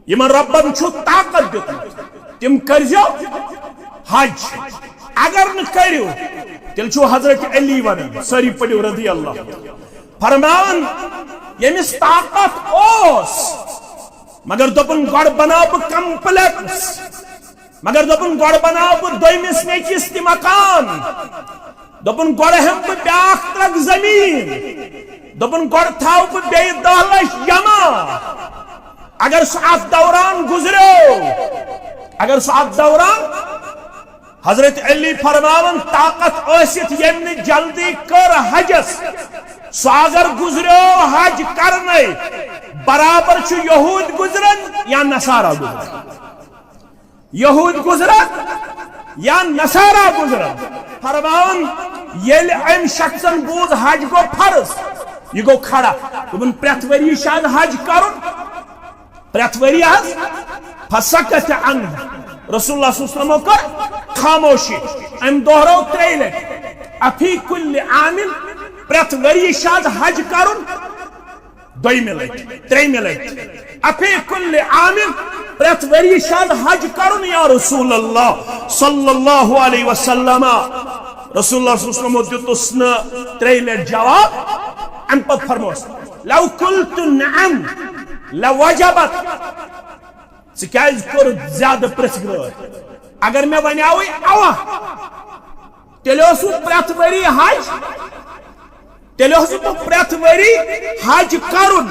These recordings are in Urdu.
یمن ربن چھو طاقت دیتمت تم کرزو حج اگر نہ کرو تیل چھو حضرت علی ونان ساری پڑھو رضی اللہ فرمان یمس طاقت اوس مگر دپن گوڑ بناو بہ کمپلیکس مگر دپن گوڑ بناو بہ دویمس نیچس تہ مکان دپن گوڑ ہم بہ بیاکھ ترک زمین دپن گوڑ تھاو بہ بیٚیہِ 10 لچھ جمع اگر سہ ات دوران گزرو اگر سہ ات دوران حضرت علی فرماون طاقت ٲسِتھ ییٚمۍ نہٕ جلدی کر حجس سہ اگر گزرو حج کرنے برابر چھ یہود گزرن یا نصارا گزرن یہود گزرن یا نصارا گزرن فرماون یل ام شخصن بوز حج گو فرض یہ گو کھڑا تمن پرت وری شاید حج کرن پرت وری حج فسکت عن رسول اللہ صلی اللہ علیہ وسلم کر خاموشی ام دوہرو 3 لٹ افی کل عامل پرت وری شاید حج کرن 2 لٹ 3 لٹ افی کل عامل پرت وری شاید حج کرن یا رسول اللہ صلی اللہ علیہ وسلم رسول اللہ صلی اللہ علیہ وسلم دیتس 3 لٹ جواب ام پت فرموس لو قلت نعم لوجبت سکیز کور زیادہ پرسگر اگر میں ونیاوی اوا تیلوسو پرت وری حج تیلوسو تو پرت وری حج کرن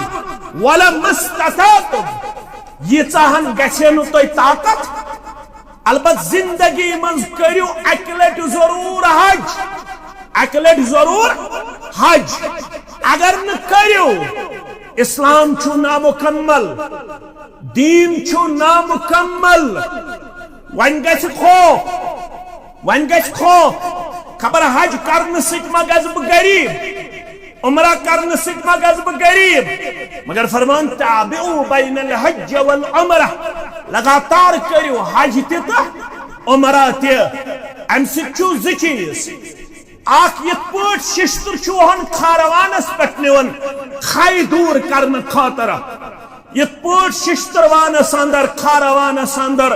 ولم استطعتم یہ چاہن گچھنو تو طاقت البت زندگی منز کریو اکلٹ ضرور حج اکلٹ ضرور حج اگر نہ کریو اسلام چھو نامکمل دین چھو نامکمل ون گچھ خوف خبر حج کرن سک ما گژھٕ بہٕ غریب عمرہ کرن سک ما گژھٕ بہٕ غریب مگر فرمان تابعو بین الحج والعمرہ لگاتار کریو حج تہ عمرہ تہ ام سک چھو 2 چیز اخ یت پٲٹھۍ ششتر چھوہن کھاروانس پٮ۪ٹھ نِوان کھاے دوٗر کرنہٕ خٲطرٕ یت پٲٹھۍ ششتروانس اندر کھاروانس اندر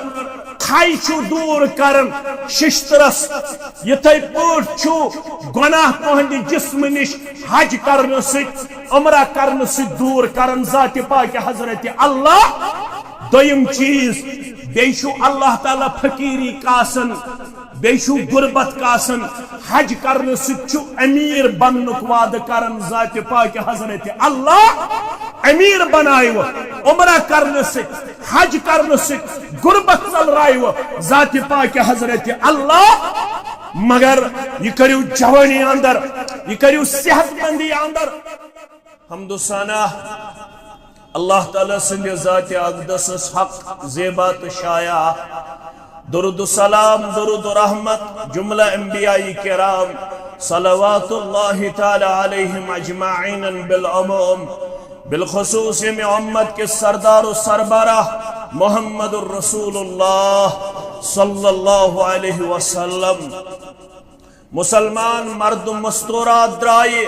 کھاے چھو دور کرن ششترس یتھے پٲٹھۍ چھو گناہ تہنٛدِ جسم نش حج کرنہٕ سۭتۍ عمرہ کرنہٕ سۭتۍ دوٗر کرن ذات پاک حضرت اللہ دویم چیز بیٚیہِ چھُ اللہ تعالیٰ فقیری کاسن بیٚیہِ چھُ غربت کاسن حج کرنہٕ سۭتۍ چھُ امیر بننُک وعدٕ کرن ذات پاک حضرت اللہ امیر بنایو عمرہ کرنے سے حج کرنے سے غربت ژلرایو ذات پاک حضرت اللہ مگر یہ کریو جوانی اندر یہ کریو صحت مندی اندر حمد و ثنا اللہ تعالی سند ذات اقدس حق زیبات شایع درود و سلام درود و رحمت جملہ انبیاء کرام صلوات اللہ تعالی علیہم اجمعین بالعموم بالخصوص محمد کے سردار و سربراہ محمد الرسول اللہ صلی اللہ علیہ وسلم مسلمان مرد مستورات درائی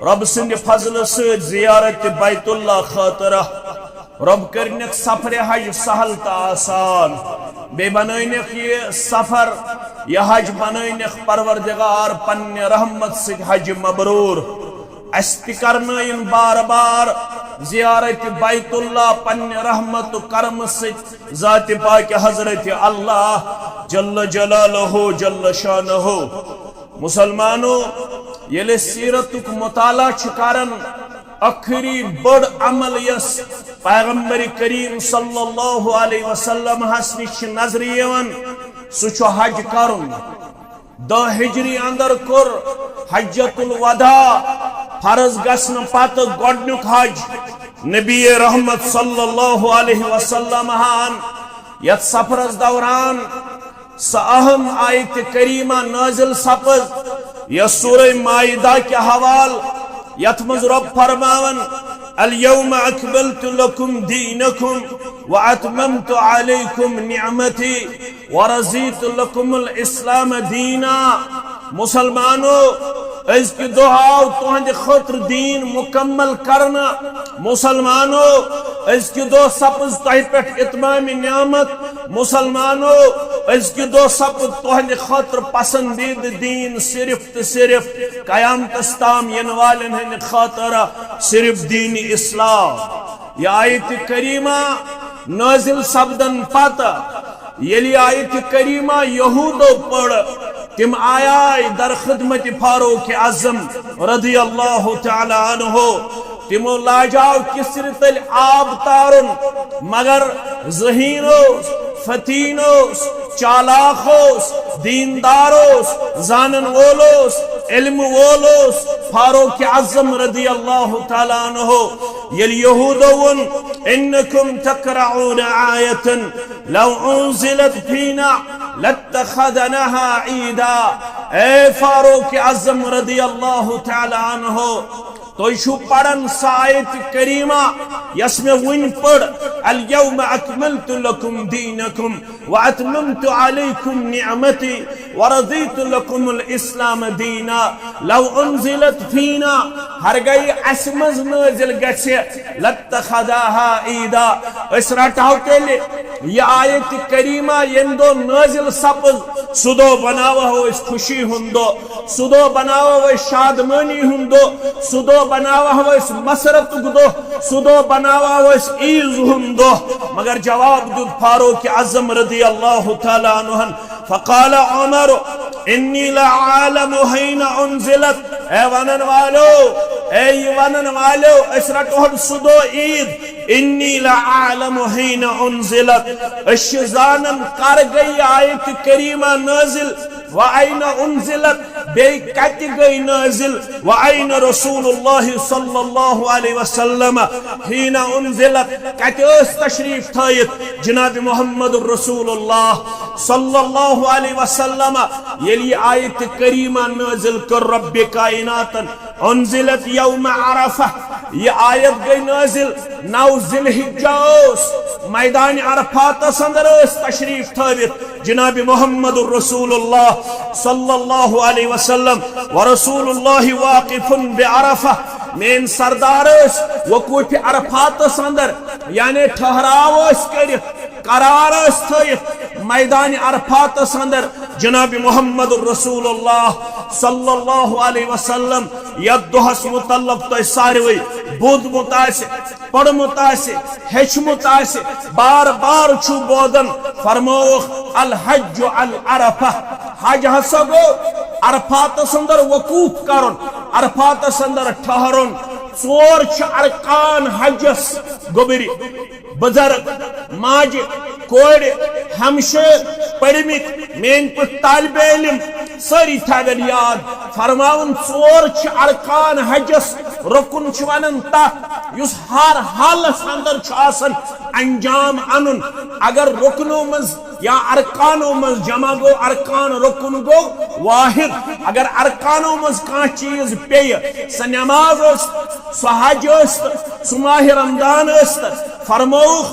رب سند فضل سے زیارت بیت اللہ خاطرہ رب کرنک سفر حج سہل تا آسان بے بنائنک یہ سفر یہ حج بنائنک پروردگار پن رحمت سے حج مبرور استی کرنائن بار بار زیارت بیت اللہ پن رحمت کرم سے ذات پاک حضرت اللہ جل جلالہ جل شانہ مسلمانوں یل سیرتک مطالعہ چکارن اخری بڑ عمل یس پیغمبر کریم صلی اللہ علیہ وسلم حسنش نظریون سچو حج کرن 10 ہجری اندر کر حجت الوداع فرض گسن پت گوڈنک حج نبی رحمت صلی اللہ علیہ وسلم ہان یت سفرس دوران سہ اہم آیت کریمہ نازل سپز یا سورہ مائدہ کے حوال یت مز رب فرماون اليوم اکملت لکم دینکم واتممت علیکم نعمتی ورزیت لکم الاسلام دینا مسلمانوں اس کی دعاو تہند خطر دین مکمل کرنا مسلمانوں ازکہ دو سپز تہ پہ اتمام نعمت مسلمانو ازکہ دو سپز تہند خاطر پسندید دین صرف تو صرف قیامتس تام ین والن ہند خاطر صرف دین اسلام. یہ آیت کریمہ نازل سپدن پتہ یلی آیت کریمہ یہودو پڑھ تم آیا در خدمت فاروق اعظم رضی اللہ تعالی عنہ. تمو لاجاو کسر تل آب تارن مگر ذہینوس فتینوس چالاخوس دینداروس زانن وولوس علم وولوس فاروق اعظم رضی اللہ تعالی عنہ یل یہودون انکم تقرعون آیتا لو انزلت فینا لاتخذناها عیدا. اے فاروق اعظم رضی اللہ تعالی عنہ تو شو پڑھن سایت کریمہ یس میں ون پڑھ الیوم اکملت لکم دینکم واتممت علیکم نعمتی ورضیت لکم الاسلام دینا. لو انزلت فینا ہرگئی اسمز نازل گچھے لاتخذاها عیدا. اس رٹاو تیلے یہ آیت کریمہ یندو نازل سپز سدو بناوا ہو اس خوشی ہندو سدو بناوا ہو اس شادمانی ہندو سدو بناوا ہو اس مسرت گدو سدو بناوا ہو اس عیز ہندو. مگر جواب دود فاروق اعظم رضی اللہ تعالی عنہ فقال عمر انی لعالم حین انزلت. اے ونن والو اس رٹوہن سدو عید انی لعالم حین انزلت. اشزانن کر گئی آیت کریمہ نازل وَأَيْنَ أُنزِلَتْ بے کت گئی نازل وَأَيْنَ رسول اللہ صلی اللہ علیہ وسلم حین انزلت کت اس تشریف تھائیت جناب محمد رسول اللہ صلی اللہ علیہ وسلم یلی آیت کریمہ نازل کر رب کائنات انزلت یوم عرفہ. یہ آیت گئی نازل 9 ذی الحجہ میدان عرفات اندر اس تشریف تھائیت جناب محمد رسول اللہ صلی اللہ علیہ وسلم ورسول اللہ واقف بعرفہ. مین سردار اس وقوف عرفات اندر یعنی ٹھہراو اس کرت قرار اس تھائیت میدان عرفات اندر جناب محمد رسول اللہ صلی اللہ علیہ وسلم. ید دہس متعلق تو ساروی بود متاثر پڑھ متاثر ہچ متاثر بار بار چھو بودن فرموخ الحج العرفہ. حج ہسا گو عرفات اندر وقوف کرن عرفات اندر ٹھہرن. ژور چھ ارکان حجس گوبری بزرگ ماج کوڑ ہمشیر پڑھمت مین پہ طالب علم ساری تھاگن یاد فرماون ژور چھ ارکان حجس رکن چھ ونن تک یس ہر حالس اندر چھ آسن انجام انن. اگر رکنو مز یا ارکانو مز جمع گو ارکان رکن گو واحد. اگر ارکانو مز کان چیز پی سہ نماز است سہ حج است سہ ماہ رمضان است فرموخ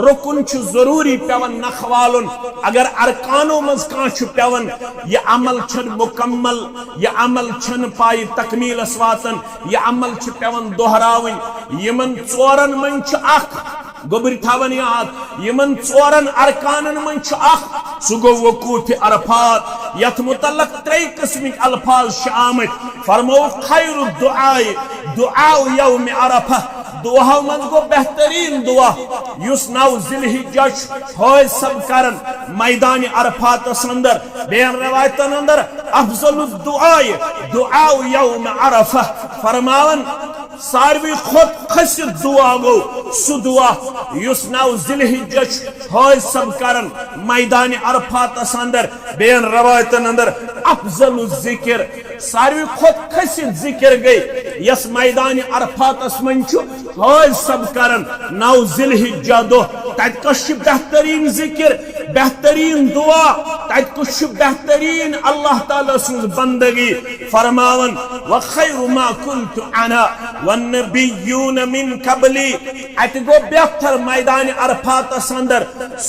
رکن چھ ضروری پیون نخوالن. اگر ارکانو مز کان چھ پیون یہ عمل چھن مکمل یہ عمل چھن پائی تکمیل اسواتن یہ عمل چھ پیون دہراون. یمن ژورن من چھ اخ گوبر تھاون یاد یمن ژورن ارکانن من چھ اخ سہ گو وقوف عرفات. یت متعلق 3 قسمک الفاظ شامل فرمو خیر الدعاء دعاء یوم عرفہ. دعا من گو بہترین دعا یس 9 ذی الحجہ ہوئے سب کرن میدان عرفات اندر. بین روایتن اندر افضل الدعاء دعاء یوم عرفہ فرماون ساروی خود خسد دعا گو سو دعا یس 9 ذی الحجہ ہوئے سب کرن میدان عرفات اندر. بین روایتن اندر افضل الذکر ساروی خود خسد ذکر گئی یس میدان عرفات من ہوئے سب کرن 9 ذی الحجہ دو. تت کش بہترین ذکر بہترین دعا تت کش بہترین اللہ تعالی سن بندگی فرماون وخیر ما کنت انا والنبیون من قبلی. ات گو بہتر میدان عرفات اندر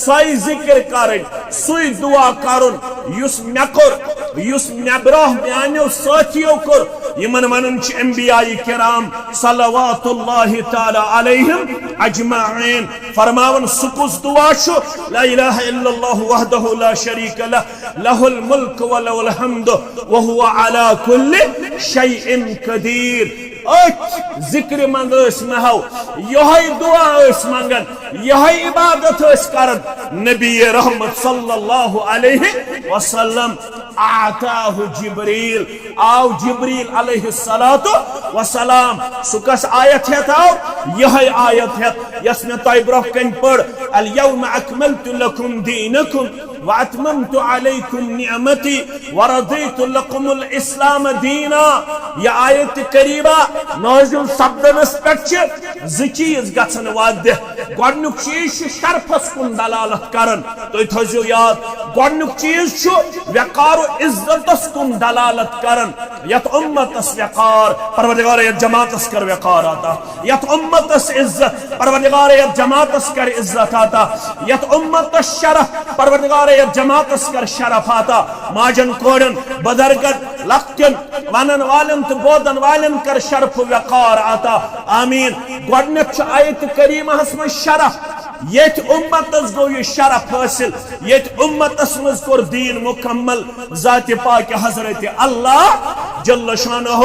سوئی ذکر کرن سوئی دعا کرن یس مے کور یس مے برہ میانیو ساتھیو کور یمن ونن چھ انبیاء کرام صلوات اللہ تعالی علیہم اجمعین فرماون سکس دعا شو لا الہ الا اللہ وحدہ لا شریک لہ لہ الملک ولہ الحمد وہو علی کل شیء قدیر ذکر مند مہو یہ دعا منگن یہ عبادت کرن نبی رحمت صلی اللہ علیہ وسلم آتاہ جبریل آو جبریل علیہ السلام سکس آیت ہے آو یہ آیت ہے یس میں تائی برہ کن پڑھ اليوم اکملت لکم دینکم واتممت علیکم نعمتی ورضیت لکم الاسلام دینا یہ آیت قریبہ نازل سبدنس پچ زچیز گھن واضح گۄڈنیُک چیز شرفس کن دلالت کرن تُہۍ تھٲیزیو یاد گۄڈنیُک چیز چھُ وقار و عزتس کن دلالت کرن یت امتس وقار پروردگار یت جماعتس کر وقار آتا یت امتس عزت پروردگار یت جماعتس کر عزت آتا یت امتس شرف پروردگار یت جماعتس کر شرف آتا ماجن کوڑن بدرگت لقتن ونن والن تو بودن والن کر شرف وقار آتا آمین گۄڈنیُک چھُ آیت کریمہ ہس منٛز شرف یت امتس گو یہ شرف حاصل یت امتس مز کور دین مکمل ذات پاک حضرت اللہ جل شانہ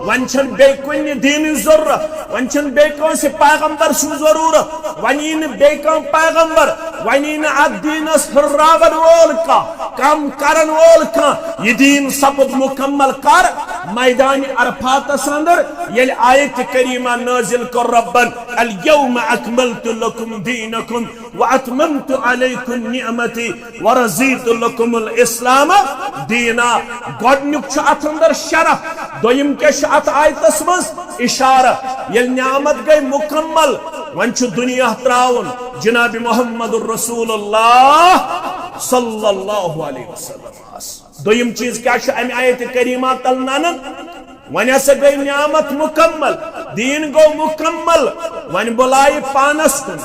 ون چھن بے کن دین ضرورت ون چھن بے کانس پیغمبر سن ضرورت ونین بے کان پیغمبر ونین ات دینس ہراون وول کا کم کرن وول کا یہ دین سپد مکمل کر میدان عرفات اندر یل آیت کریمہ نازل کر ربن اليوم اکملت لکم دینکم واتممت علیکم نعمتی ورضیت لکم الاسلام دینا گۄڈنیُک چھُ اتھ اندر شرف دویم کیا چھُ اتھ آیتس منٛز اشارہ یل نعمت گئی مکمل ون چھُ دنیا تراون جناب محمد الرسول اللہ صلی اللہ علیہ وسلم دویم چیز کیا چھُ امہِ آیت کریمہ تل ننن ون ہسا گئی نعمت مکمل دین گو مکمل ون بلائی پانس کن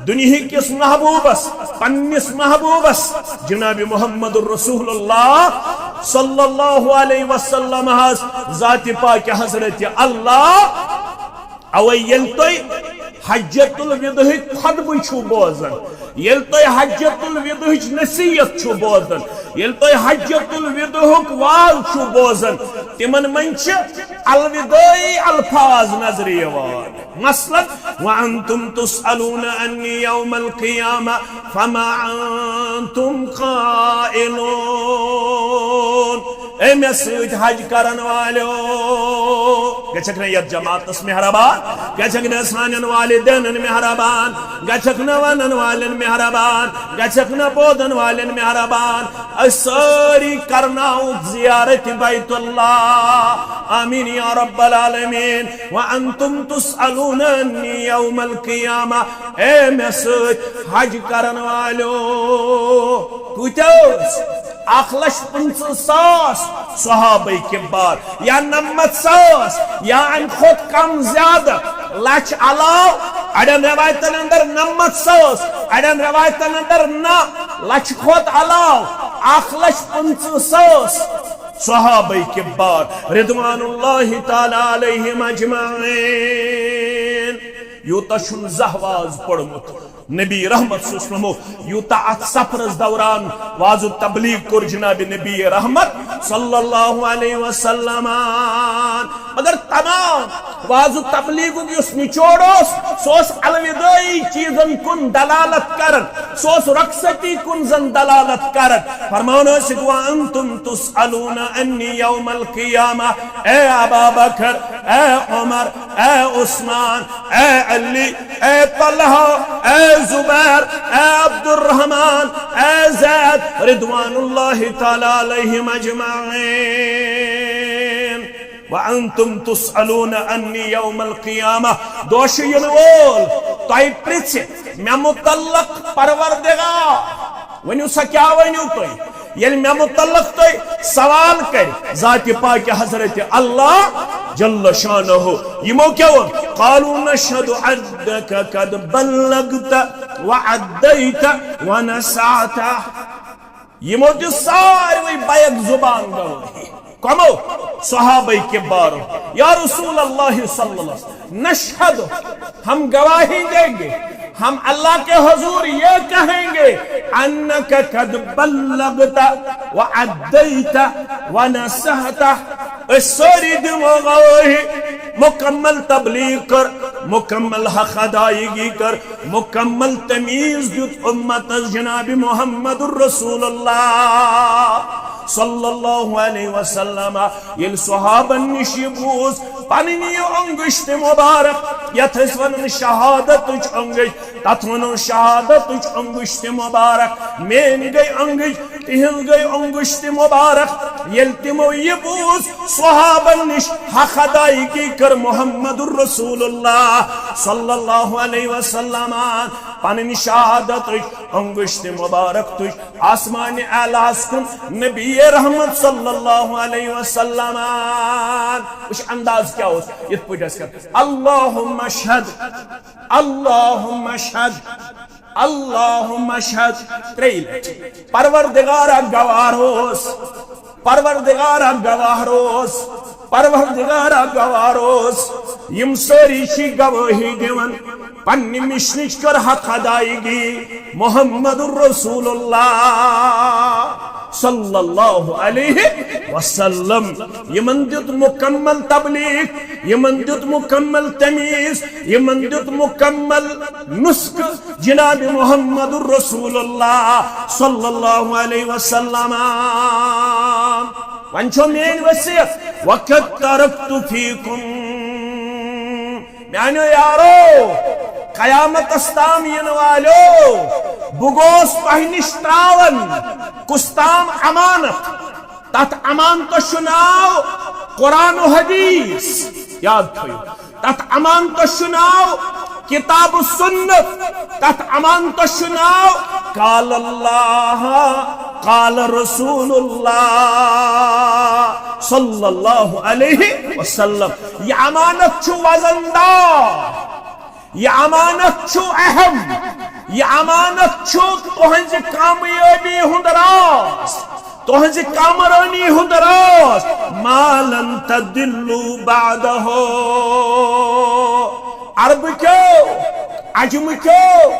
دنیا کس محبوبس پنس محبوبس جناب محمد الرسول اللہ صلی اللہ علیہ وسلم ذات پاک حضرت اللہ اوے یل توئی حجت الوداع خطبہ چھو بوزن یل توئی حجت الوداع نصیحت چھو بوزن یل توئی حجت الوداع واز چھو بوزن تمن من چھ الوداعی الفاظ نظر یوان مثلا وانتم تسألون انی یوم القیامہ فما انتم قائلون اے میں سوچ حج کرن والو گچھک نا یت جماعتس مہربان گچھک نا سانن والدین مہربان گچھک نا ونن والن مہربان گچھک نا بودن والن مہربان ساری کرناو زیارت بیت اللہ آمین یا رب العالمین وانتم تسألون انی یوم القیامہ اے میں سوچ حج کرن والو کوتوس 1,50,000 صحابہ کبار یا 90,000 یا ان خود کم زیادہ لچ علاو اڑن روایتن اندر 90,000 اڑن روایتن اندر لچ خود علاو 1,50,000 صحابہ کبار رضوان اللہ تعالی علیہم اجمعین یوتا شن زہواز پڑھمت نبی رحمت صلی اللہ علیہ وسلم یوتا ات سفرس دوران واضح تبلیغ کر جناب نبی رحمت صلی اللہ علیہ وسلم مگر تمام واضح تبلیغ اس نچوڑوس سوس الوداعی چیزن کن دلالت کرن سوس رقصتی کن زن دلالت کرن فرمانا سکوا انتم تسألون انی یوم القیامہ اے ابا بکر اے عمر اے عثمان اے علی اے طلحہ اے زبیر اے عبد الرحمن اے زید رضوان اللہ تعالی علیہم اجمعین وانتم تسألون انی یوم القیامہ دوش ینوول تائی پرچ میں متعلق پروردگار ونیو سا کیا ونیو توئی یل میں متعلق توئی سوال کر ذات پاک حضرت اللہ جل شانہ یمو کیا ون قالوا نشهد انك قد بلغت وعديت ونسعت یمو جو ساری بیک زبان گوئی کمو صحابہ کے باروں یا رسول اللہ صلی اللہ علیہ وسلم نشہد ہم گواہی دیں گے ہم اللہ کے حضور یہ کہیں گے انک قد بلغت وعدیت ونصحت ساری دمو گواہی مکمل تبلیغ کر مکمل حق ادائیگی کر مکمل تمیز دیت امت جناب محمد الرسول اللہ صلی اللہ علیہ وسلم یل صحابہ نشی بوز پننی انگشت مبارک یت ون شہادت انگشت تت ون شہادت انگشت مبارک مین گئی انگشت تہذ گئی انگشت مبارک یل تمو یہ بوز صحابہ نش حق ادائیگی کر محمد الرسول اللہ صلی اللہ علیہ وسلم پننی شہادت انگشت مبارک تج آسمان اعلیٰ کن نبی رحمت صلی اللہ علیہ وسلم اس انداز کیا ہوس یہ پوچھ اس کر اللہم اشہد اللہم اشہد اللہم اشہد تریل پروردگارہ گواہ روز پروردگارہ گواہ روز پروردگارہ گواہ روز یم ساری چی گواہی دیون پنی مشنچ کر حق ادائیگی محمد الرسول اللہ صلی اللہ علیہ وسلم یمن دیت مکمل تبلیغ یمن دیت مکمل تمیز یمن دیت مکمل نسک جناب محمد الرسول اللہ صلی اللہ علیہ وسلم ونچو مین وصیت وقت ترکت فیکم میانو یارو قیامت استام ینوالو بگوس پہنش تراون کستام امانت تات امانت شناو قرآن و حدیث یاد تھوئی تات امانت شناو کتاب و سنت تات امانت شناو قال اللہ قال رسول اللہ صلی اللہ علیہ وسلم یہ امانت چھو وزندار یہ امانت چھو اہم یہ امانت چھو تہنز کامیابی ہند راز تہنز کامرانی ہند راز ما لن تدلو بعدہ عرب کیوں عجم کیوں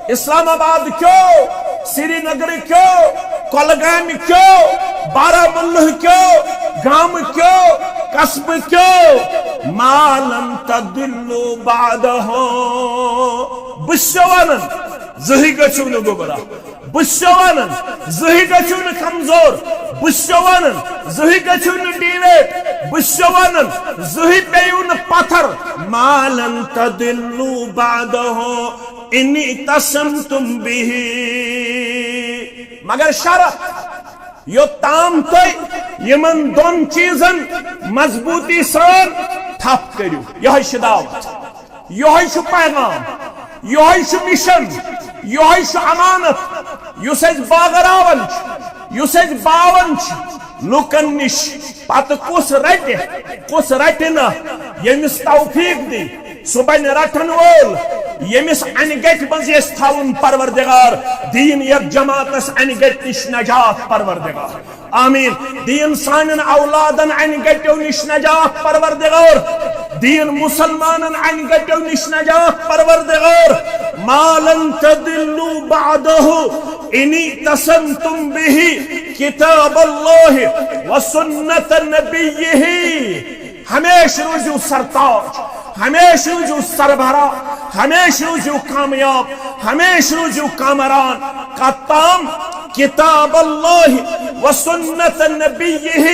اسلام آباد کیوں سری نگر کیوں کولگام کیوں بارہمولہ کیوں گام کیوں قصب کیوں ما لن تدلو بعدہ بشوانن زہی گچھو نہ گمراہ بشوانن زہی گچھو نہ کمزور بشوانن زہی گچھو نہ ڈیویٹ بشوانن زہی پیو نہ پتھر ما لن تدلو بعدہ انی تسمتم بھی مگر شرط یو تام تی یمن دون چیزن مضبوطی سان تھپ کریو یہ شداوت یہ پیغام یہ مشن یہ امانت اس باغراون اس باون لکن نش پتہ کس رٹ کس رٹہ یمس توفیق دی سہ بن رٹن وول یمس ان گٹ مز تھون پروردگار دین یک جماعتس ان گٹ نش نجات پروردگار آمین دین سانن اولادن ان گٹو نش نجات پروردگار دین مسلمانن ان گٹو نش نجات پروردگار ما لن تدلو بعدہ انی تسمتم به کتاب اللہ و سنت نبیہ ہمیشہ روزو سرتاج ہمیشہ روزو سربراہ ہمیشہ روزو کامیاب ہمیشہ روزو کامران قطام کتاب اللہ و سنت نبیہ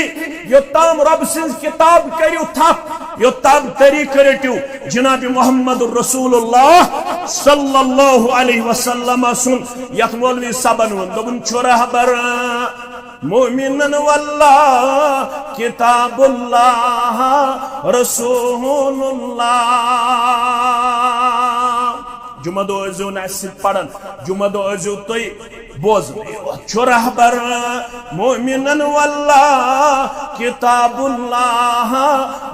یوتام رب سنز کتاب کریو تھپ یوتام طریق رٹیو جناب محمد الرسول اللہ صلی اللہ علیہ وسلم سن یت مولوی صاحبن دبن چورہ بر مومنن واللہ کتاب اللہ رسول اللہ جمعہ دو ازیو ناسد پڑھن جمعہ دو ازیو توی بوز چورہ بر مومنن واللہ کتاب اللہ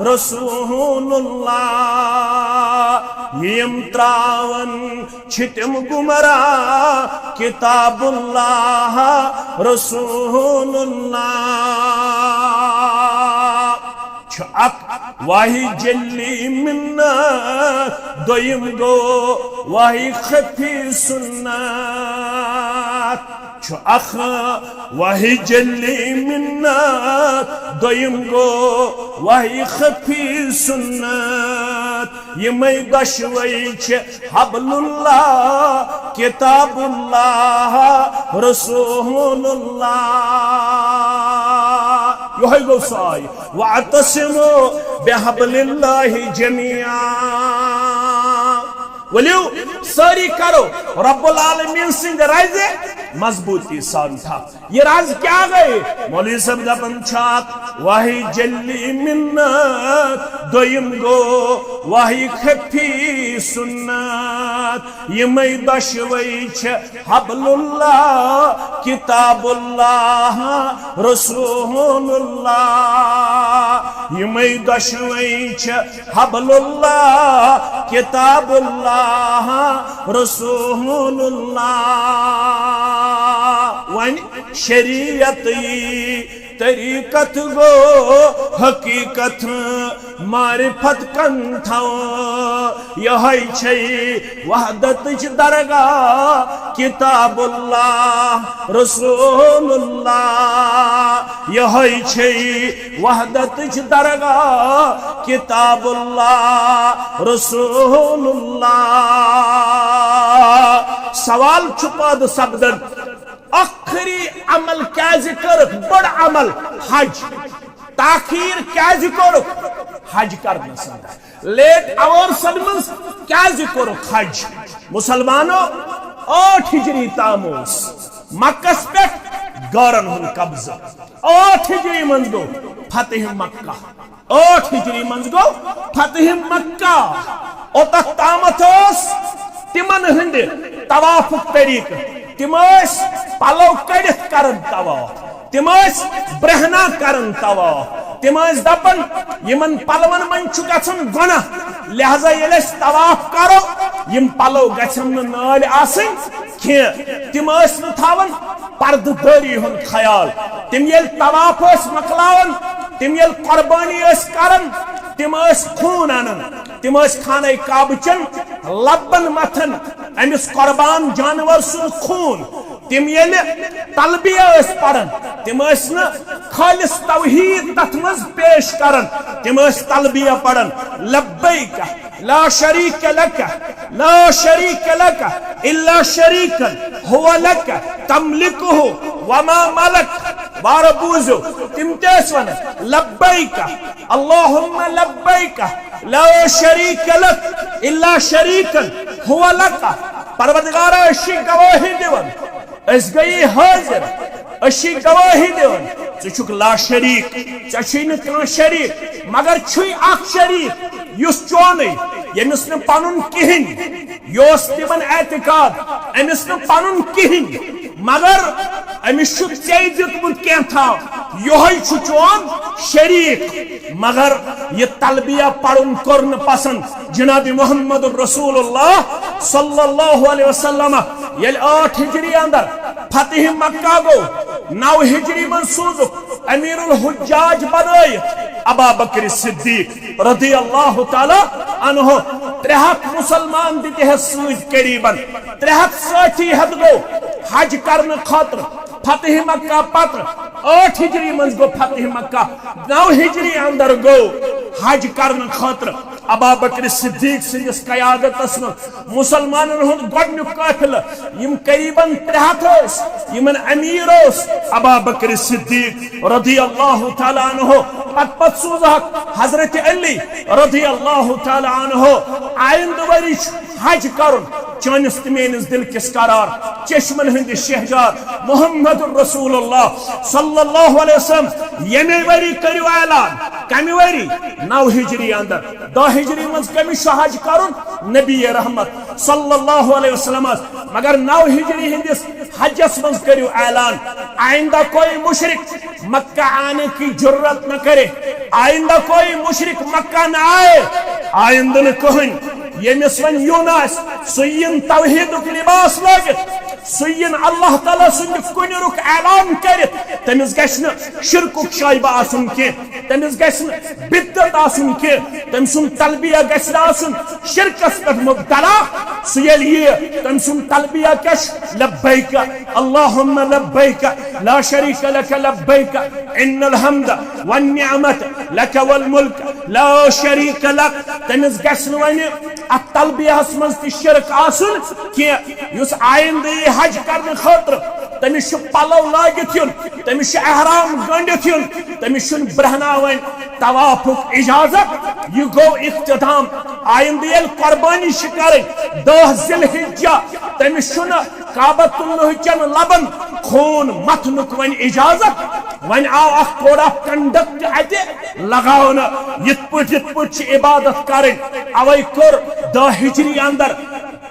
رسول اللہ یم تراون چھتم گمراہ کتاب اللہ رسول اللہ اک واہی جلی منت دویم گو واہی خفی سنت اخ واہی جلی منت دویم گو واہی خفی سنت یمی دشوئی چھ حبل اللہ کتاب اللہ رسول اللہ یہ گو سائی واعتصموا بحبل اللہ جميعا ولیو ساری کرو رب العالمین سند رائزے مضبوطی سان تھا یہ راز کیا گئے مولوی صاحب دپن چھاک واہی جلی منت دویم گو واہی خفی سنت یمی دشوئی چھ حبل اللہ کتاب اللہ رسول اللہ یمی دشوئی چھ حبل اللہ کتاب اللہ رسول اللہ ون شریعت طریقت گو حقیقت معرفت کن تھا یہ وحدت درگاہ کتاب اللہ رسول اللہ یہ وحدت درگاہ کتاب اللہ رسول اللہ سوال چھپاد سبدن آخری عمل کیا ذکر بڑ عمل حج تاخیر کیا ذکر حج کرنا سنتا لیٹ اور سلمنس کیا ذکر حج مسلمانوں 8 ہجری تاموس مکس پیٹ گورن ہن قبضہ 8 ہجری منز گو فتح مکہ 8 ہجری منز گو فتح مکہ او تک تامت تمن ہند طواف طریقہ تم پلو کڑت کرن طواف تم برہنا کرن طواف تم دپن یمن پلون من گھن گناہ لہذا یل طواف کرو یم پلو گھن نال آسن کی تم تھاون پرد داری ہند خیال تم یل طواف مکلاون تم یل قربانی کرن تم خون انن تم خانہ کعبہ چن لبن متھن امس قربان جانور سن خون تم یل تلبیہ پڑھن تم خالص توحید تت مز پیش کرن تم تلبیہ پڑھن لبیک لا شریک لک لا شریک لک الا شریکا هو لک تملکہ وما ملک بار بوزو تم تیس ون لبیک اللہم لبیک لا شریک لک الا شریکا هو لک پروردگار اشی گواہی دیون اس گئی حاضر اشی گواہی دیون ژٕ لا شریک ژےٚ نہٕ کانٛہہ شریک مگر چھُے اکھ شریک یُس چونٕے ییٚمِس نہٕ پنُن کِہیٖنۍ یہِ اوس تِمن اعتقاد أمِس نہٕ پنُن کِہیٖنۍ مگر أمِس چھُ ژےٚ دیُتمُت کینٛژھا یِہوٚے چھُ چون شریک مگر یہ تلبیہ پڑھن کور نہٕ پسند جناب محمد رسول اللہ صلی اللہ علیہ وسلم یل 8 ہجری اندر فتح مکہ گو 9 ہجری من سوزک امیر الحجاج بنائی ابا بکر صدیق رضی اللہ تعالی عنہ 300 مسلمان دیتے ہیں سوچ قریباً 300 ساتھی حد گو حج کرنے خاطر فتح مکہ پتر 8 ہجری من گو فتح مکہ 9 ہجری اندر گو حج کرنے خاطر ابا بکر صدیق سندس قیادت مسلمان ہند گۄڈنیُک قافلہ یم قریباً 300 یمن امیر ابا بکر صدیق رضی اللہ تعالی عنہ پت سوزہک حضرت علی رضی اللہ تعالی عنہ آئند ورش حج کرن چانس تمینس دل کس قرار چشمن ہند شہجار محمد رسول اللہ صلی اللہ علیہ وسلم یمی وری کریو اعلان کمی وری 9 ہجری اندر 10 ہجری من کمی حج کرن نبی رحمت صلی اللہ علیہ وسلم مگر 9 ہجری ہندس حجس من کریو اعلان آئندہ کوئی مشرک مکہ آنے کی جرت نہ کرے آئندہ کوئی مشرک مکہ نہ آئے آئندہ نہ کہیں یمس ون یون سین توحید لباس لگت سین اللہ تعالیٰ سند کن رک اعلان کرت تمس گھن شرکک شائبہ آسن کی تمس گھن بدت آسن کی تم سن تلبیہ گھن آسن شرکس پہ مبتلا سیل یہ تم سن تلبیہ کش لبیک اللہم لبیک لا شریک لک لبیک ان الحمد والنعمت لک والملک لا شریک لک تمس گھن ون ات تلبیہ من تہ شرک آسن کی اس آئندہ حج کرنے خاطر تمس پلو لاگت یون تمس احرام گنڈت یون تمس برہناون طوافک اجازت یہ گو اختتام آئندہ یل قربانی کریں 10 ذی الحجہ تمس کعبۃ اللہ چن لبن خون متنک ون اجازت ون آو اخ کوڈ آف کنڈکٹ اتہ لگاؤن یت پٹ عبادت کریں اوے کور 10 ہجری اندر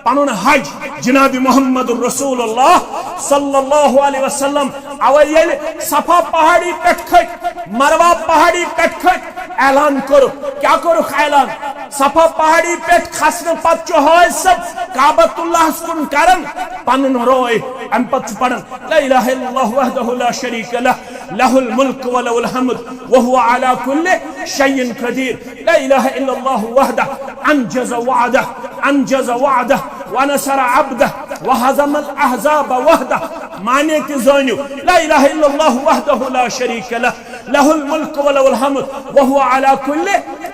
پنن حج جناب محمد رسول اللہ صلی اللہ علیہ وسلم اوے یل صفا پہاڑی پٹ کھت مروہ پہاڑی پٹ کھت اعلان کرو کیا کرو اعلان صفا پہاڑی پٹ کھسن پت حاج سب کعبۃ اللہ کن کرن پنن روئے ام پت پڑھن لا الہ الا اللہ وحدہ لا شریک لہ لہ الملک ولہ الحمد وهو على كل شيء قدیر لا الہ الا اللہ وحدہ انجز وعدہ ونصر عبدہ وهزم الاحزاب وحدہ معنی تی زانیو لا الہ الا اللہ وحدہ لا شریک لہ لہ الملک ولہ الحمد وهو على كل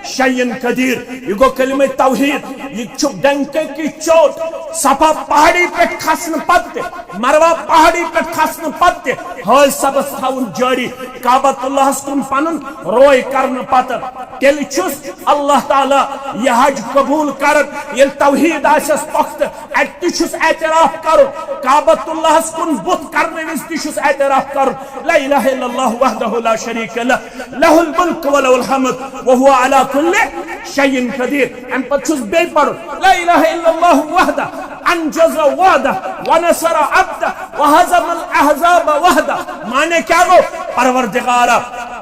شيء قدیر یہ گو کلمہ توحید یہ چھپ ڈنکے کی چوٹ صفا پہاڑی پہ کھسن پت مروہ پہاڑی پہ کھسن پت حاج سبس تھاون جاری کعبۃ اللہ کن پنن روئے کرن پت تیل چھس اللہ تعالی یہ حج قبول کرن یل توحید آسس پخت ات چھس اعتراف کرن کعبۃ اللہ کن بت کرنے وز چھس اعتراف کرن لا الہ الا اللہ وحدہ لا شریک لہ لہ الملک ولہ الحمد وهو على كل شيء قدیر ام پت چھس بے پڑھن لا الہ الا اللہ وحدہ انجز وعدہ ونصر عبدہ وهزم الاحزاب وحدہ معنی کیا گو پروردگارا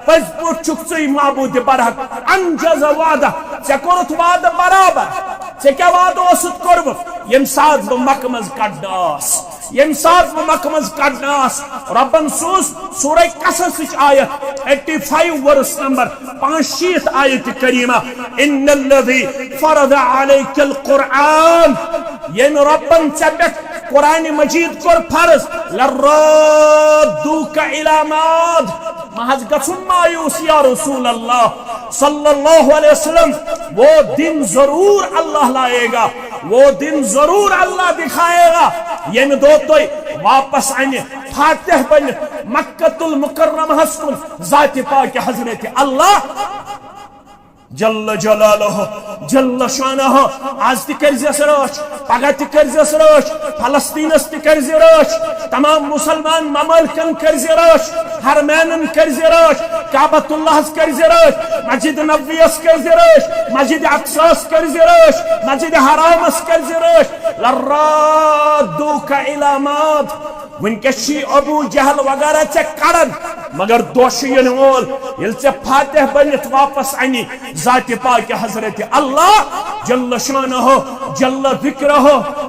پز پوٹ چھک ژے معبود برحق انجز وعدہ ژے کوٚرُتھ وعدٕ برابر ژے کیٛاہ وعدٕ اوسُتھ کوٚرمُت ییٚمہِ ساتہٕ بہٕ مکہ منٛز کڑنہٕ آس ییٚمہِ ساتہٕ بہٕ مکہ منٛز کڑنہٕ آس رۄبن سوٗز سورہ قصصٕچ آیت 85 ورس نمبر 65 آیت کریمہ ان الذی فرض علیک القرآن ییٚمہِ رۄبن ژےٚ پٮ۪ٹھ قرآن مجید کور فرض لردوک الی ماد محض گژھُن مایوس یا رسول اللہ صلی اللہ علیہ وسلم وہ دن ضرور اللہ لائے گا وہ دن ضرور اللہ دکھائے گا ییٚمہِ دۄہ تُہۍ واپس انہِ فاتح بن مکۃ المکرمہ کن ذات پاک حضرت اللہ جل جلالہ جل شانہ آز تہ کرزیس رٲچھ پگہ تہ کرزیس رٲچھ فلسطینس تہ کرزِ رٲچھ تمام مسلمان ممالکن کرزِ رٲچھ حرمینن کرزِ رٲچھ کعبۃ اللہس کرزِ رٲچھ مسجد نبویس کرزِ رٲچھ مسجد اقصاس کرزِ رٲچھ مسجد حرامس کرزِ رٲچھ لرادوک الی ماد ونکس ابو جہل وغیرہ ژے کڑن مگر دوش ین وول یل ژے فاتح بنت واپس انی ذات پاک حضرت اللہ جل شانہ جل ذکرہ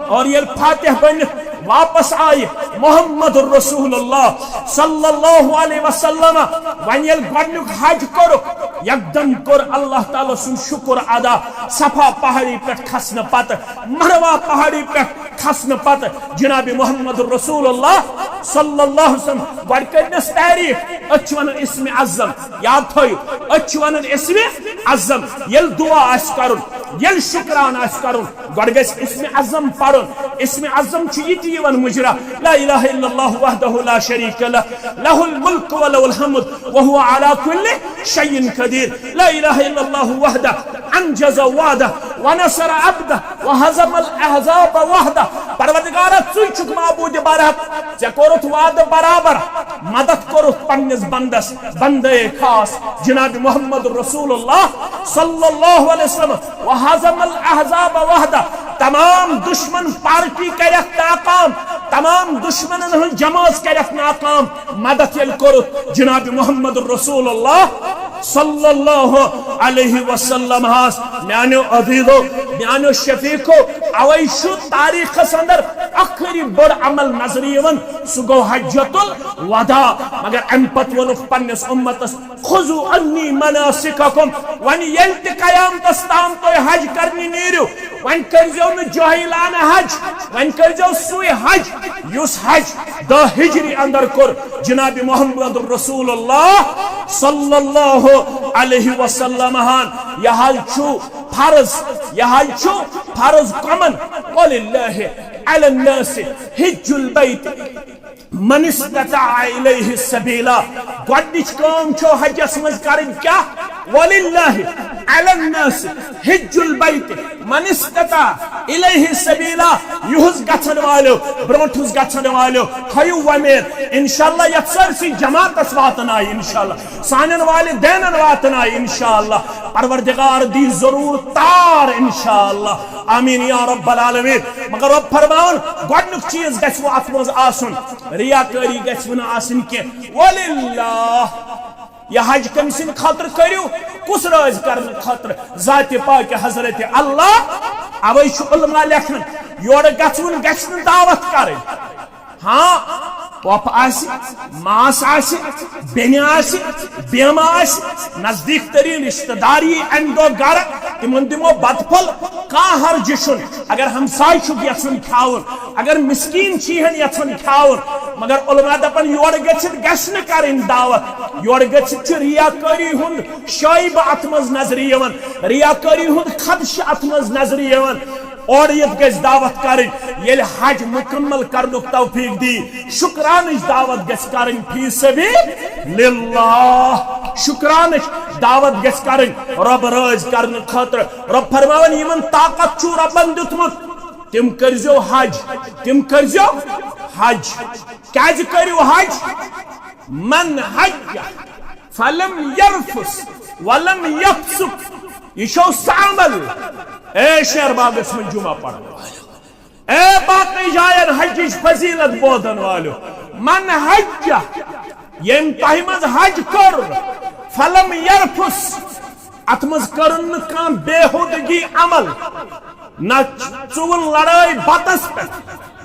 اور یل فاتح بنت واپس آئے محمد الرسول اللہ صلی اللہ علیہ وسلم ون یل گۄڈنیُک حج کوٚرُکھ یکدم کور اللہ تعالیٰ سن شکر ادا صفا پہاڑی پہ کھسن پتہ مروہ پہاڑی پہ کھسن پتہ جناب محمد الرسول اللہ صلی اللہ علیہ وسلم گۄڈٕ کٔرنس تعریف أسۍ ونان اسم اعظم یاد تھٲیِو أسۍ ونان اسم اعظم یل دعا آسہِ کرُن یل شکران آسہِ کرُن گۄڈٕ گژھِ اسم اعظم پرُن اسم اعظم چھُ یہِ تہِ یِوان مجرا لا الہ الا اللہ وحدہ لا شریک لہ لہ الملک ولہ الحمد وهو على كل شيء قدیر لا الہ الا اللہ وحدہ انجز وعدہ ونصر عبدہ وهزم الاحزاب وحدہ پروردگارا ژٕے چھُکھ معبود برحق ژےٚ کوٚرُتھ وعدٕ برابر مدد کوٚرُتھ پننس بندس بندے خاص جناب محمد رسول اللہ صلی اللہ علیہ وسلم وهزم الاحزاب وحدہ تمام دشمن پارٹی کرک ناکام تمام دشمنن ہن جماعت کرک ناکام مدد یل کوٚرُتھ جناب محمد رسول اللہ صلی اللہ علیہ وسلم ہاس میانو عزیزو میانو شفیقو اوے شو تاریخ اندر آخری بڑ عمل نظر یوان سہ گو حجۃ الوداع مگر ام پت ونک پنس امتس خذوا عنی مناسککم ون یل تہ قیامتس تام تھی حج کرنی نیرو ون کرزو نہ جاہلانہ حج ون کرزو سوی حج یس حج دہ ہجری اندر کور جناب محمد رسول اللہ صلی اللہ علیہ وسلم ہان یہ حال چھو فرض یہ حال چھو فرض کمن وللہ علی الناس حج البیت من استطاع الیہ سبیلا گۄڈنِچ کٲم چھو حجس منٛز کرٕنۍ کیا وللہ علی الناس حج البیت من استطاع الیہ سبیلا یہس گژھن والو برونٹھس گژھن والو تھٲیِو وۄمید انشاءاللہ یتھ سٲرسٕے جماعتس واتن آیہِ انشاءاللہ سانٮ۪ن والدینن واتن آیہِ انشاءاللہ پروردگار دی ضرور تار انشاءاللہ آمین یا رب العالمین مگر رب فرماون گۄڈنیُک چیٖز گژھِ وۄنۍ اتھ منٛز آسُن ریاکٲری گژھِ نہٕ آسٕنۍ کینٛہہ وللہ یہ حج کم سن خاطر کریو کس راز کرنے خاطر ذات پاک حضرت اللہ اوے چھ علماء لکھن یور گژھن گژھن دعوت کریں ہاں پوپ آسی ماس آسی بینی آسی بیمہ آسی نزدیک ترین رشتہ داری اندو گر تمن دمو بدپھل کان حرج چھن اگر ہمسائے چھ یژھن کھاون اگر مسکین چیہن یژھن کھاون مگر علماء دپن یور گژھت گژھِ نہٕ کرٕنۍ دعوت یور گژھت چھ ریاکٲری ہُنٛد شٲیبہ اتھ منٛز نظرِ یوان ریاکٲری ہُنٛد خدشہ اتھ منٛز نظرِ یوان اور یہ گژھِ دعوت کرٕنۍ ییٚلہِ حج مکمل کرنُک توفیق دی شکرانٕچ دعوت گژھِ کرٕنۍ فی سبیل اللہ شکرانٕچ دعوت گژھِ کرٕنۍ رب رٲضۍ کرنہٕ خٲطرٕ رب فرماون یمن طاقت چھُ ربن دیُتمُت تم کرزو حج تم کرزو حج کیازِ کٔرِو حج من حج فلم یرفس ولم یفسق یہ چھو سہ عمل اے شیر باغس من جمعہ پڑھ اے باقی جائن حجش فضیلت بودن والو من حج یم تہ مز حج کر فلم یرفس ات مز کرن کان بےہودگی عمل نہ ژوٚل لڑائی بتس پہ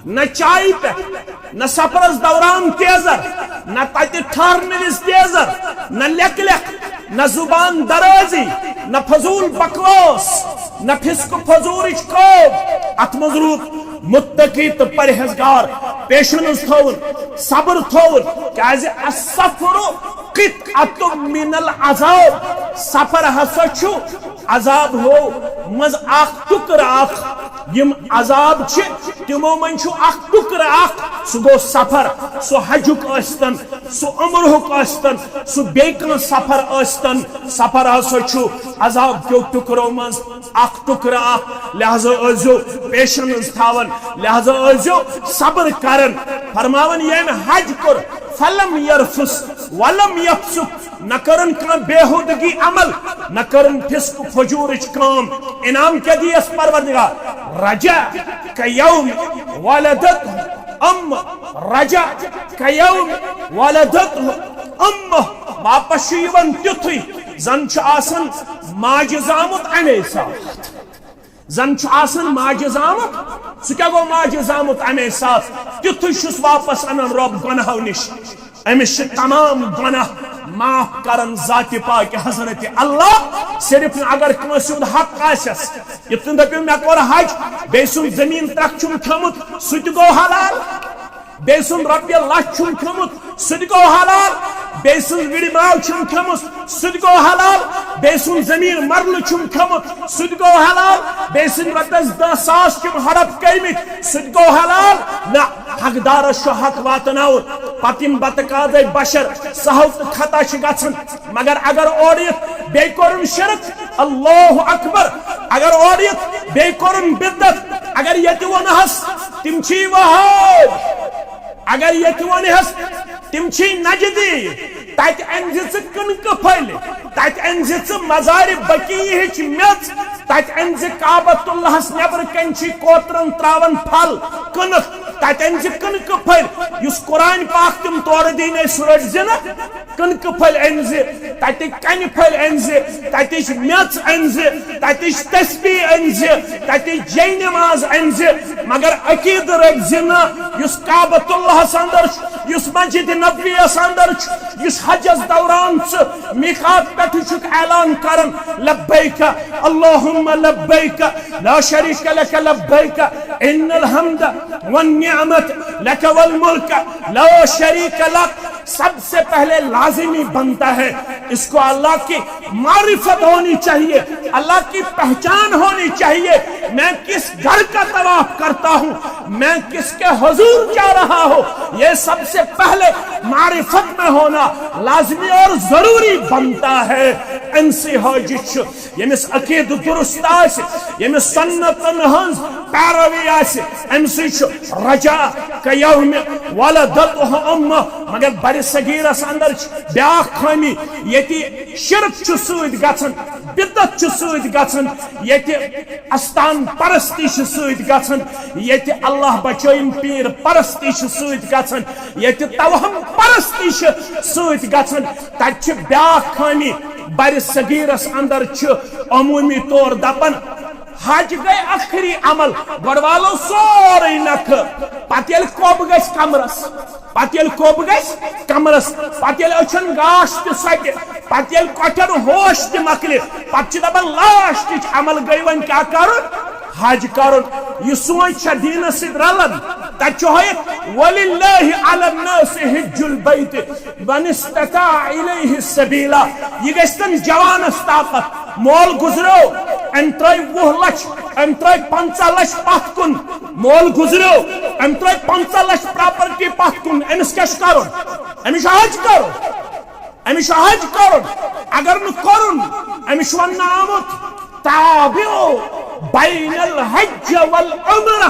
نہ چائے پہ نہ سفرس دوران تیزر نہ تتہ ٹھہرنے وز تیزر نہ لیک لیک نہ زبان درازی نہ فضول بکواس نہ فسق فضورچ خوف ات مز روٗد متقی تو پرہیزگار پیشنس تھون صبر تھون کیازِ السفر قطعۃ من العذاب سفر ہسا چھُ عذاب ہو مز اخ ٹکر اخ یم عذاب چھ تمو من چھُ اخ ٹکر اخ سُہ گوٚو سفر سُہ حجُک ٲسۍتن سُہ عمرہُک ٲسۍتن سُہ بیٚیہِ کانٛہہ سفر ٲسۍتن سفر ہسا چھُ عذاب کیو ٹکرو منٛز اخ ٹکر اخ لہذا ٲسۍزیو پیشنس تھاون لہذا ٲسۍزیو صبر کرن فرماون ییٚمۍ حج کوٚر فلم یرفس ولم یفسق نہ کرن کانٛہہ بےہودگی عمل نہ کرن فسق فجورچ کام انعام کیا دیس پروردگار رجا کیوم ولدت ام رجا کیوم ولدت ام واپس یوان تیُتھُے زن چھ آسان ماجہِ زامُت امی ساتھ زن چھ آسان ماجہِ زامُت سُہ کیا گو ماجہِ زامُت امی ساتھ تیُتھُے چھُس واپس انان رب گناہو نش امس چھ تمام گناہ معاف کرن ذات پاک حضرت اللہ صرف اگر کٲنٛسہِ ہُنٛد حق آسٮ۪س یِتھ کٔنۍ دٔپِو مےٚ کوٚر حج بیٚیہِ سُنٛد زٔمیٖن ترٛکھ چھُم کھیوٚمُت سُہ تہِ گوٚو حلال بیٚیہِ سُنٛد رۄپیہِ لچھ چھُم کھیوٚمُت سُہ تہِ گوٚو حلال بیٚیہِ سٕنٛز وِرِ ماو چھُم کھیوٚمُت سُہ تہِ گوٚو حلال بیٚیہِ سُنٛد زٔمیٖن مرلہٕ چھُم کھیوٚمُت سُہ تہِ گوٚو حلال بیٚیہِ سٕنٛدۍ رۄپیس 10,000 چھِم ہڑپ کٔرمٕتۍ سُہ تہِ گوٚو حلال نہ حقدارس چھُ حق واتناوُن پتہٕ یِم بتہٕ کادے بشر سہل تہٕ خطا چھِ گژھان مگر اگر اورٕ یِتھ بیٚیہِ کوٚرُن شرک اللہ اکبر اگر اورٕ یِتھ بیٚیہِ کوٚرُن بدعت اگر ییٚتہِ وونہس تِم چھی وہٲبۍ اگر ییٚتہِ وونہس تِم چھی نجدی تتہِ أنزِ ژٕ کٕنکہٕ پھٔلۍ تتہِ أنزِ ژٕ مزارِ بقیہٕچ میٚژ تت انز کعبۃ اللہ نبر کن کوترن تراون پھل کنک تت انز کنک پھل اس قرآن پاک تم تور دین رٹ زن کنک پھل انز تت کن پھل انز تتچ میچ انز تتچ تسبیح انز تتچ جے نماز انز مگر عقید رٹ زن اس کعبۃ اللہ اندر اس مسجد نبوی اندر اس حجس دوران میقات پہ اعلان کرن لبیک اللہم لبیک لا شریک لک لبیک ان الحمد والنعمت لک والملک لا شریک لک سب سے پہلے لازمی بنتا ہے اس کو اللہ کی معرفت ہونی چاہیے اللہ کی پہچان ہونی چاہیے میں کس گھر کا طواف کرتا ہوں میں کس کے حضور جا رہا ہوں یہ سب سے پہلے معرفت میں ہونا لازمی اور ضروری بنتا ہے انسی حاجت یمس عقید درست آس یمس سنتن ہنز پیروی آس امسی رجا کیوم ولدتہ امہ مگر بر صغیرس اندر بیاکھ خامی یتی شرک سۭتۍ گژھان بدعت سۭتۍ گژھان یتی استان پرستی سۭتۍ گژھان یتی اللہ بچٲیِن پیر پرستی سۭتۍ گژھان یتی توہم پرستی سۭتۍ گژھان تتہِ چھِ بیاکھ خامی بر صغیرس اندر عمومی طور دپان حج گئی آخری عمل گڑوالو سورے نکھ پتہ ییٚلہِ کوٚب گژھِ کمرس پتہ ییٚلہِ کوٚب گژھِ کمرس پتہ ییٚلہِ أچھن گاش تہِ سۄتہِ پتہ ییٚلہِ کۄٹھٮ۪ن ہوش تہِ مۄکلہِ پتہٕ چھِ دپان لاسٹٕچ عمل گئی وۄنۍ کیٛاہ کرُن حج کرُن یہ سوچ چھا دینس سۭتۍ رلان تتہِ چھُ ہٲیِتھ وللہ علی الناس حج البیت من استطاع الیہ سبیلا یہ گژھِ تم جوانس طاقت مول گزریو ام ترٲے 20 لچھ ام ترٲے 50 لچھ پتھ کُن مول گزریو ام ترٲے 50 لچھ پراپرٹی پتھ کُن امس کیٛاہ چھُ کرُن امس چھُ حج کرُن امس چھُ حج کرُن اگر نہٕ کوٚرُن امس چھُ وننہٕ آمُت تابعوا بین الحج والعمرہ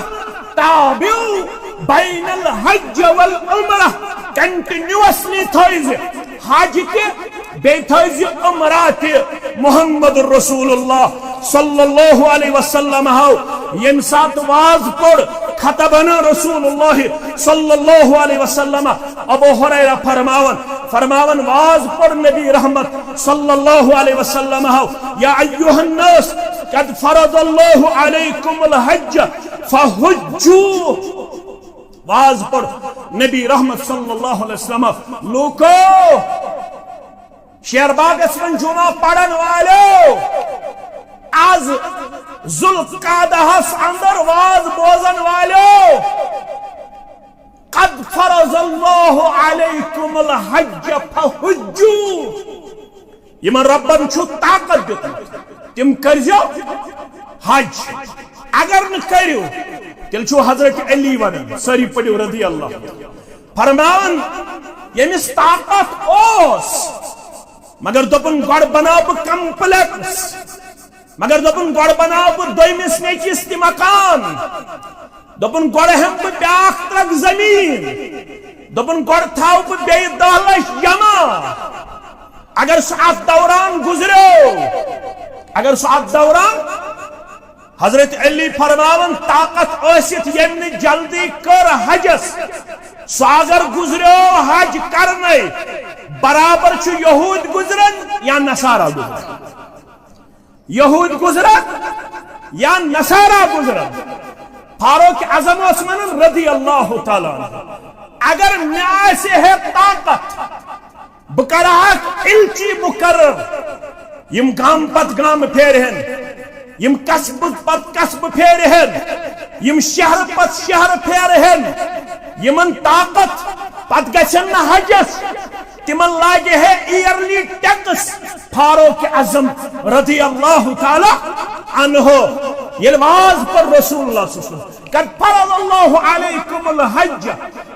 تابعوا بین الحج والعمرہ کنٹینیوسلی تھٲیزِ حج تہِ بیٚیہِ تھٲیزِ عمرہ تہِ محمد رسول اللہ صلی اللہ علیہ وسلم ہو یم سات واز پڑ خطبنا رسول اللہ صلی اللہ علیہ وسلم ابو ہریرہ فرماون واز پڑ نبی رحمت صلی اللہ علیہ وسلم ہو یا ایھا الناس قد فرض اللہ علیکم الحج فحجوا واز پڑ نبی رحمت صلی اللہ علیہ وسلم لوکو شیر باغس من جمعہ پڑھن والو آز ذوالقعدہس اندر واز بوزن والو قد فرض اللہ علیکم الحج فحجوا یمن ربن چھو طاقت دیتمت تم کرزو حج اگر نہ کریو تیل چھو حضرت علی ونن ساری پڑھو رضی اللہ فرمان یمس طاقت اوس مگر دپن گوڑ بناو بہ کمپلیکس مگر دپن گوڑ بناو بہ دویمس نیچس تہ مکان دپن گوڑ ہم بہ بیاکھ ترک زمین دپن گوڑ تھاو بہ بیٚیہِ 10 لچھ جمع اگر سہ اتھ دوران گزریو اگر سہ اتھ دوران حضرت علی فرماون طاقت ٲسِتھ ییٚمۍ نہٕ جلدی کٔر حجس سہ اگر گزریو حج کرنے برابر چھُ یہود گزرن یا نصارہ گزرن یہود گزرن یا نصارہ گزرن فاروق اعظم اوس ونان رضی اللہ تعالی عنہ اگر مےٚ آسہِ ہے طاقت بہٕ کرہاکھ الچی مقرر یم گام پت گام پھیرہن یم قصب پت قصب پھیرہن یم شہر پت شہر پھیرہن یمن طاقت پت گژھن نہ حجس تمن لاگے ہے ایئرلی ٹیکس فاروق اعظم رضی اللہ تعالی عنہ یہ واز پر رسول اللہ صلی اللہ علیہ وسلم قد فرض اللہ علیکم الحج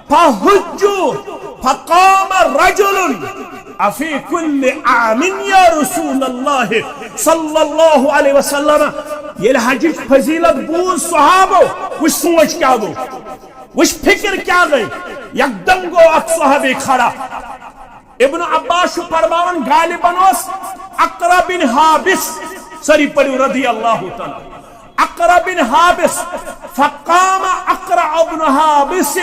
فحجوا فقام رجل افی کل عام یا رسول اللہ صلی اللہ علیہ وسلم یہ حج فضیلت بوز صحابو وش سوچ کیا گو وش فکر کیا گئی یکدم گو اک صحابی کھڑا ابن عباس فرماون غالباً اس اقرا بن حابس سری پڑھو رضی اللہ تعالی اقرع بن حابس فقام اقرع بن حابس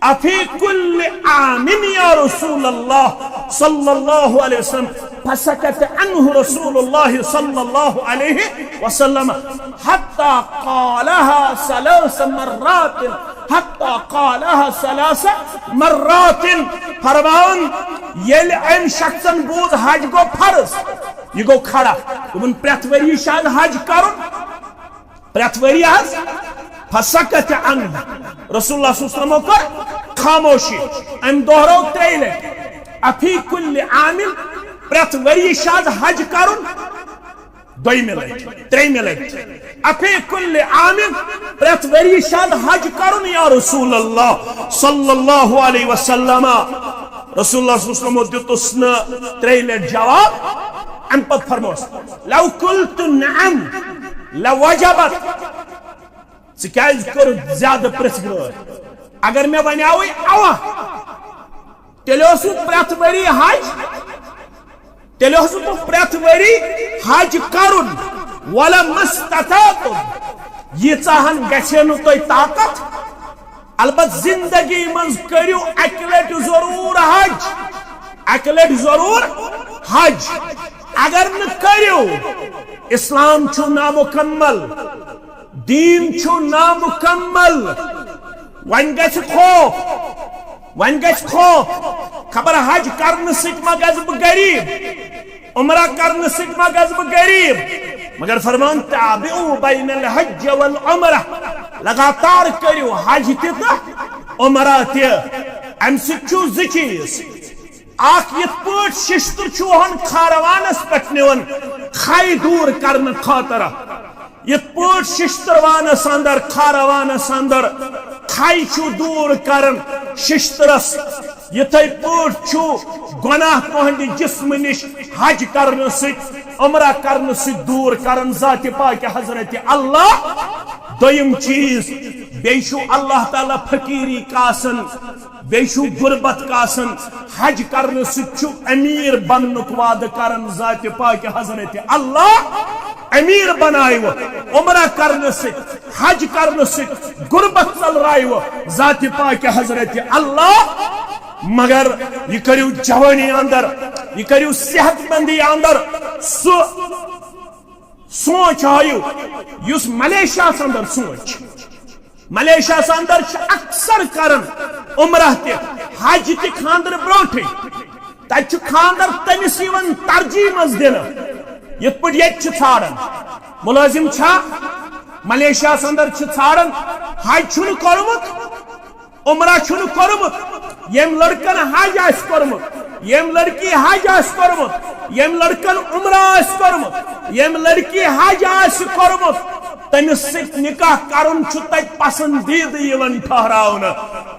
افی کل عام یا رسول اللہ صلی اللہ علیہ وسلم فسکت عنہ رسول اللہ صلی اللہ علیہ وسلم حتی قالها ثلاث مرات حتی قالها ثلاث مرات فرمان یل ان شخصن بود حج گو فرض یہ گو کھڑا تمن پرت وری شاید حج کرن پرت وری حج فسکت عنہ رسول اللہ صلی اللہ علیہ وسلم کر خاموشی ام دوہرو تریلے افی کل عامل پرت وری شاد حج کرن دوئی ملے تری ملے افی کل عامل پرت وری شاد حج کرن یا رسول اللہ صلی اللہ علیہ وسلم رسول اللہ صلی اللہ علیہ وسلم دیتسنا تریلے جواب ام پت فرموس لو قلت نعم لوجبت سکیز کر زیادہ پرسگر اگر میں ونیاوی اوا تیلے اسو پرت وری حج تیلے اسو تو پرت وری حج کرن ولم استطعتم یہ چاہن گچھنو تو طاقت البت زندگی منز کریو اکلٹ ضرور حج اکلٹ ضرور حج اگر نہ کریو اسلام چھو نامکمل دین چھو نامکمل ون گھ خوف خبر حج کرنے سک ما گز بہ غریب عمرہ کرنے سک ما گز بہ غریب مگر فرمان تابعوا بین الحج والعمرہ لگاتار کریو حج تہ عمرہ تہ ام سک چھو زٕ چیز اخ یت پٲٹھۍ ششتر چھو ہن کھاروانس پٮ۪ٹھ نِوان کھاے دوٗر کرنہٕ خٲطرٕ یت پٲٹھۍ ششتروانس اندر کھاروانس اندر کھاے چھو دوٗر کرن ششترس یتھے پٲٹھۍ چھو گناہ تہنٛدِ جسم نش حج کرنہٕ سۭتۍ عمرہ کرنہٕ سۭتۍ دوٗر کرن ذات پاک حضرت اللہ دویم چیز بیٚیہِ چھُ اللہ تعالیٰ فقیری کاسن بیٚیہِ چھُ غربت کاسن حج کرنہٕ سۭتۍ چھُ امیر بننُک وعدٕ کرن ذات پاک حضرت اللہ امیر بنائیو عمرہ کرنے سے حج کرنے سے غربت ژلرائیو ذات پاک حضرت اللہ مگر یہ کریو جوانی اندر یہ کریو صحت مندی اندر سوچ آئیو یس ملیشیا اندر سوچ ملیشیا اندر اکثر کرن عمرہ تے حج تے خاندر برونٹھے تچ خاندر تمس یوان ترجیح مز دن یت پٹ یت ژھارن ملازم چھا ملیشیا اندر ژھارن حج چھن کورمت عمرہ چھن کورمت یم لڑکن حج آس کورمت یم لڑکی حج آس کورمت یم لڑکن عمرہ آس کورمت یم لڑکی حج آس کورمت تمس سۭتۍ نکاح کرن چھُ تتہِ پسندیدٕ یِوان ٹھہراونہٕ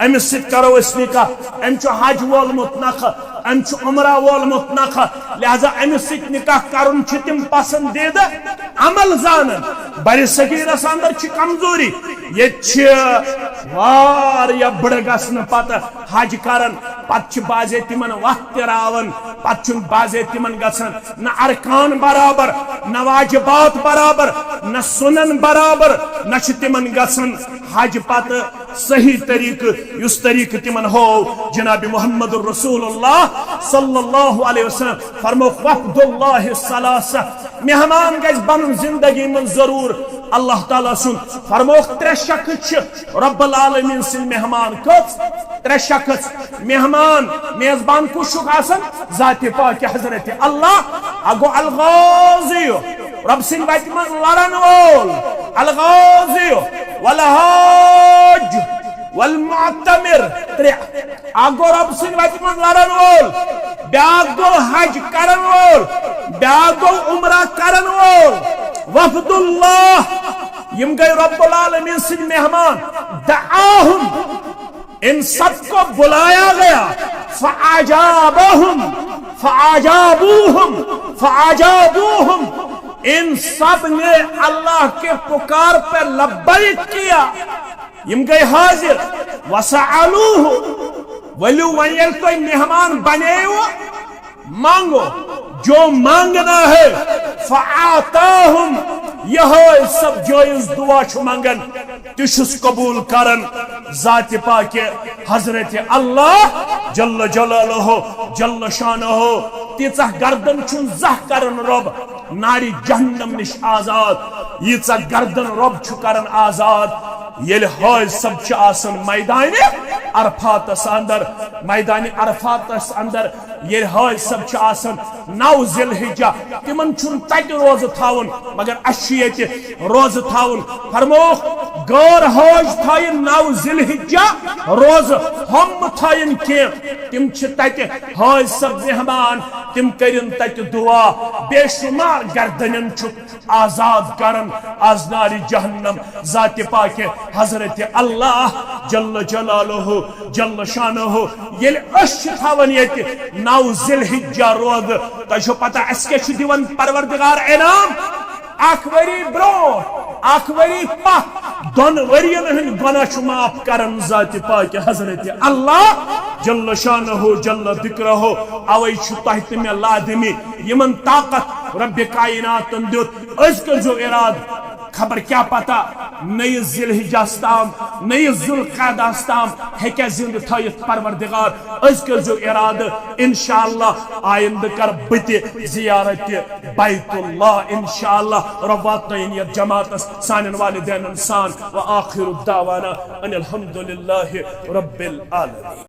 أمس سۭتۍ کرو أسۍ نکاح أمۍ چھُ حج وولمُت نکھٕ أمۍ چھُ عمرہ وولمُت نکھٕ لہذا أمس سۭتۍ نکاح کرن چھِ تِم پسندیدٕ عمل زانن بر صغیرس اندر چھِ کمزوری ییٚتہِ چھِ واریاہ بٕڑٕ گژھنہٕ پتہٕ حج کرن پتہٕ چھِ بازے تِمن وتھ تہِ راوان پتہٕ چھُنہٕ بازے تِمن گژھان نہ ارکان برابر نہ واجبات برابر نہ سنن برابر نہ چھِ تِمن گژھان حج پتہٕ صحیح طریقہ یس طریقہ تمن ہو جناب محمد الرسول اللہ صلی اللہ علیہ وسلم فرمو وفد اللہ الثلاثہ مہمان گژھِ بنن زندگی من ضرور اللہ تعالیٰ سن فرمو ترے شخص رب العالمین سن مہمان کت ترے شخص مہمان میزبان کس چھُکھ آسان ذات پاک حضرت اللہ اگو الغازی رب سن وتہِ من لڑن وول الغازی والحاج والمعتمر ترے اگو رب سن وتہِ من لڑن وول بیاکھ گو حج کرن وول بیاکھ گو عمرہ کرن وول وفد اللہ یم گئی رب العالمین سن مہمان دعاہم ان سب کو بلایا گیا فعجابوہم ان سب نے اللہ کے پکار پر لبیک کیا یم گئی حاضر وسألوہ ولو ونیل تو مہمان بنیو مانگو جو مانگنا ہے فآتاہم یہ سب جائز دعا چھ مانگن تشس قبول کرن ذات پاک حضرت اللہ جل جلالہ جل شانہ تیچہ گردن چون زہ کرن رب ناری جہنم نش آزاد ییچہ گردن رب چھ کرن آزاد یل ہائے سب چھ آسن میدان عرفات اندر میدان عرفات اندر یہ ہائے سب چھ آسن 9 ذی الحجہ تمن چھن تت روز تھاون مگر اشیت روز تھاون فرموخ غور حاج تھائن 9 ذی الحجہ روز ہم تھائن کی تم چھ تت حاج سب مہمان تم کرن تت دعا بے شمار گردنن چھ آزاد کرن از ناری جہنم ذات پاک حضرت اللہ جل جلالہ جل شانہ یل اش تھاون یت 9 ذی الحجہ روز تہ پتہ اس کے دیون پروردگار انعام اخ وری برو اخ وری پہ دون ورین ہند گناہ معاف کرن ذات پاک حضرت اللہ جل شانہ جل ذکرہ اوے تہ تمہ لازمی یمن طاقت رب کائنات دیت اس کے جو اراد خبر کیا پتہ نئی ذی الحجہ تام نئی ذوالقعدہ تام ہیکہ زند تھائت پروردگار اس کے جو اراد انشاءاللہ آئند کر بت زیارت بیت اللہ انشاءاللہ رباطین یا جماعت سانن والدین انسان و آخر الدعوانا ان الحمدللہ رب العالمین.